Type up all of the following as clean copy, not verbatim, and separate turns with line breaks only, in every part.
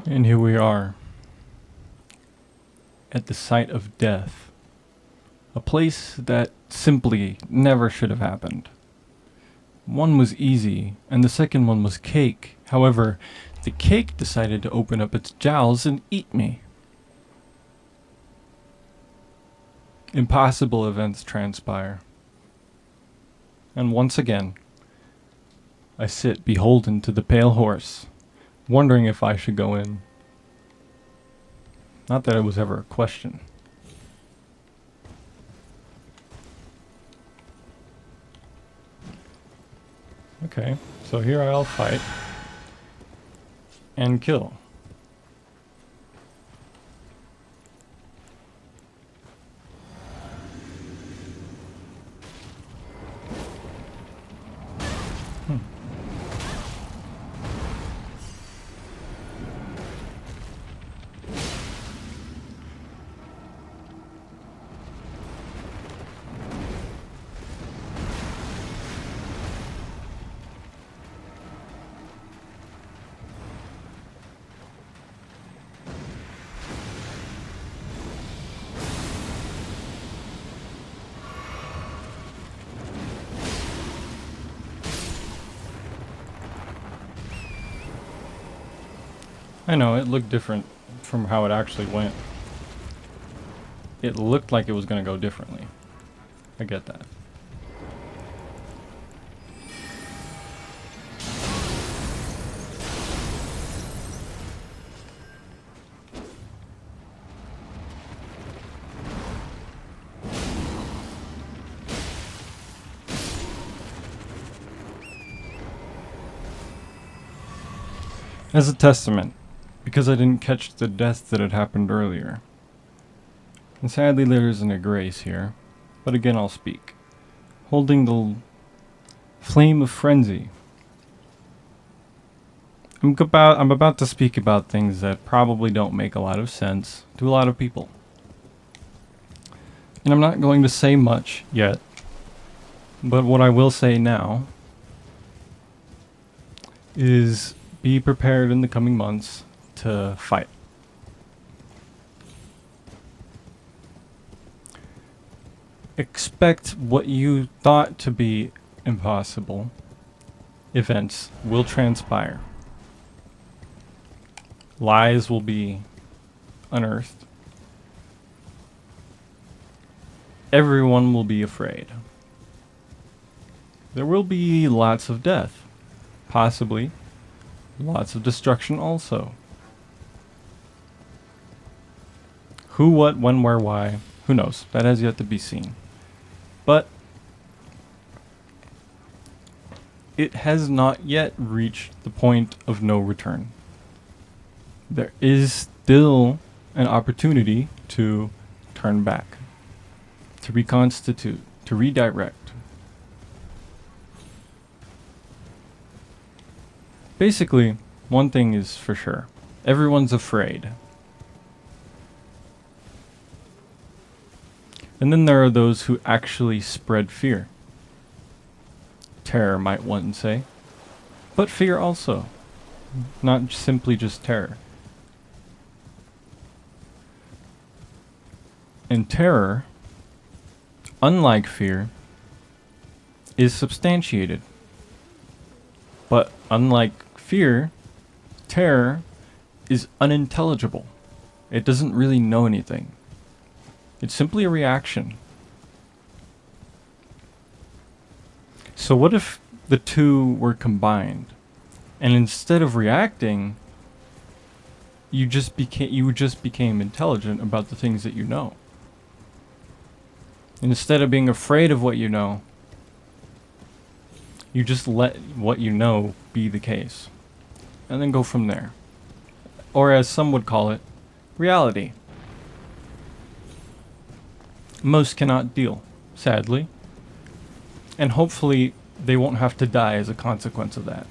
And here we are, at the site of death. A place that simply never should have happened. One was easy, and the second one was cake. However, the cake decided to open up its jowls and eat me. Impossible events transpire. And once again, I sit beholden to the pale horse, wondering if I should go in. Not that it was ever a question. Okay, so here I'll fight and kill. I know, it looked different from how it actually went. It looked like it was going to go differently. I get that. As a testament, because I didn't catch the death that had happened earlier. And sadly there isn't a grace here, but again I'll speak. Holding the flame of frenzy. I'm about to speak about things that probably don't make a lot of sense to a lot of people. And I'm not going to say much yet, but what I will say now is be prepared in the coming months to fight. Expect what you thought to be impossible events will transpire. Lies will be unearthed. Everyone will be afraid. There will be lots of death, possibly lots of destruction also. Who, what, when, where, why, who knows? That has yet to be seen. But it has not yet reached the point of no return. There is still an opportunity to turn back, to reconstitute, to redirect. Basically, one thing is for sure. Everyone's afraid. And then there are those who actually spread fear. Terror, might one say. But fear also. Not simply just terror. And terror, unlike fear, is substantiated. But unlike fear, terror is unintelligible. It doesn't really know anything. It's simply a reaction. So what if the two were combined, and instead of reacting, you just became intelligent about the things that you know. And instead of being afraid of what you know, you just let what you know be the case. And then go from there. Or as some would call it, reality. Most cannot deal, sadly. And hopefully they won't have to die as a consequence of that.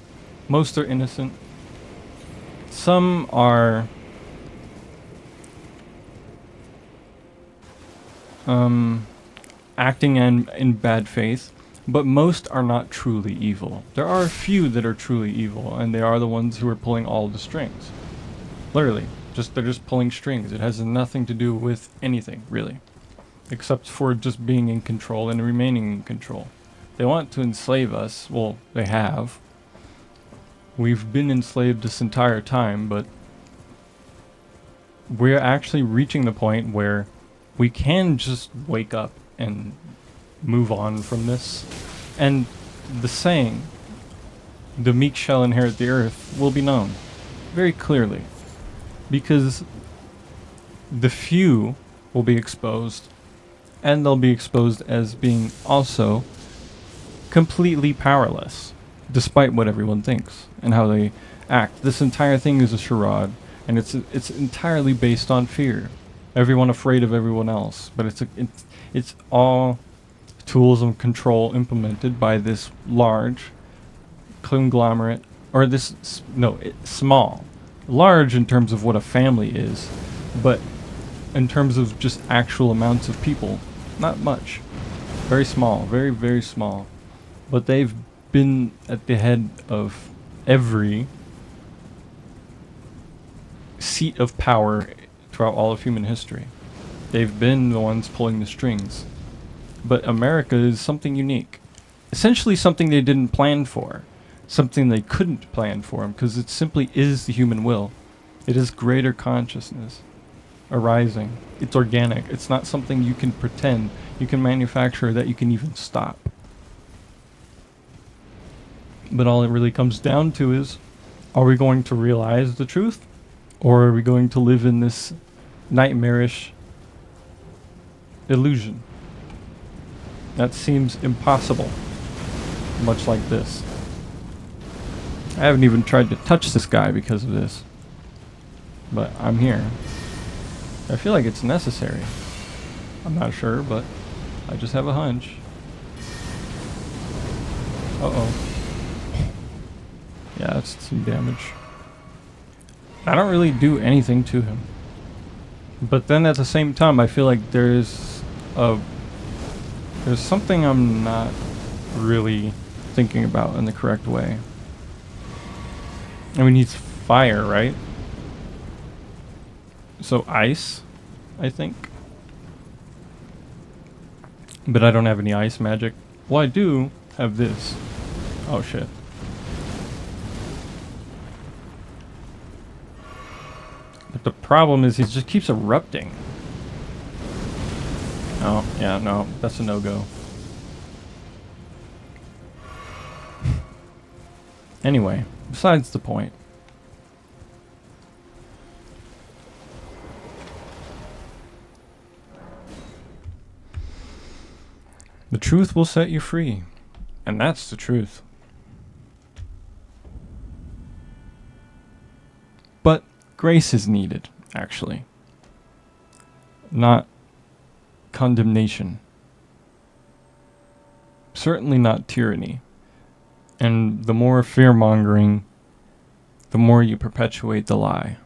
Most are innocent. Some are acting in bad faith, but most are not truly evil. There are a few that are truly evil, and they are the ones who are pulling all the strings. Literally, they're just pulling strings. It has nothing to do with anything, really, except for just being in control and remaining in control. They want to enslave us. Well, they have. We've been enslaved this entire time, but we're actually reaching the point where we can just wake up and move on from this. And the saying, the meek shall inherit the earth, will be known very clearly. Because the few will be exposed, and they'll be exposed as being also completely powerless, despite what everyone thinks and how they act. This entire thing is a charade, and it's entirely based on fear. Everyone afraid of everyone else, but it's all tools of control implemented by this large conglomerate, or small, large in terms of what a family is, but in terms of just actual amounts of people, not much. Very small, very, very small. But they've been at the head of every seat of power throughout all of human history. They've been the ones pulling the strings. But America is something unique. Essentially something they didn't plan for. Something they couldn't plan for, because it simply is the human will. It is greater consciousness arising. It's organic. It's not something you can pretend, you can manufacture, that you can even stop. But all it really comes down to is, are we going to realize the truth? Or are we going to live in this nightmarish illusion? That seems impossible. Much like this. I haven't even tried to touch this guy because of this. But I'm here. I feel like it's necessary. I'm not sure, but I just have a hunch. Uh-oh. Yeah, that's some damage. I don't really do anything to him. But then at the same time, I feel like there's something I'm not really thinking about in the correct way. I mean, he's fire, right? So ice, I think. But I don't have any ice magic. Well, I do have this. Oh, shit. But the problem is he just keeps erupting. Oh, yeah, no, that's a no-go. Anyway, besides the point. The truth will set you free. And that's the truth. But grace is needed, actually. Not condemnation. Certainly not tyranny. And the more fear-mongering, the more you perpetuate the lie.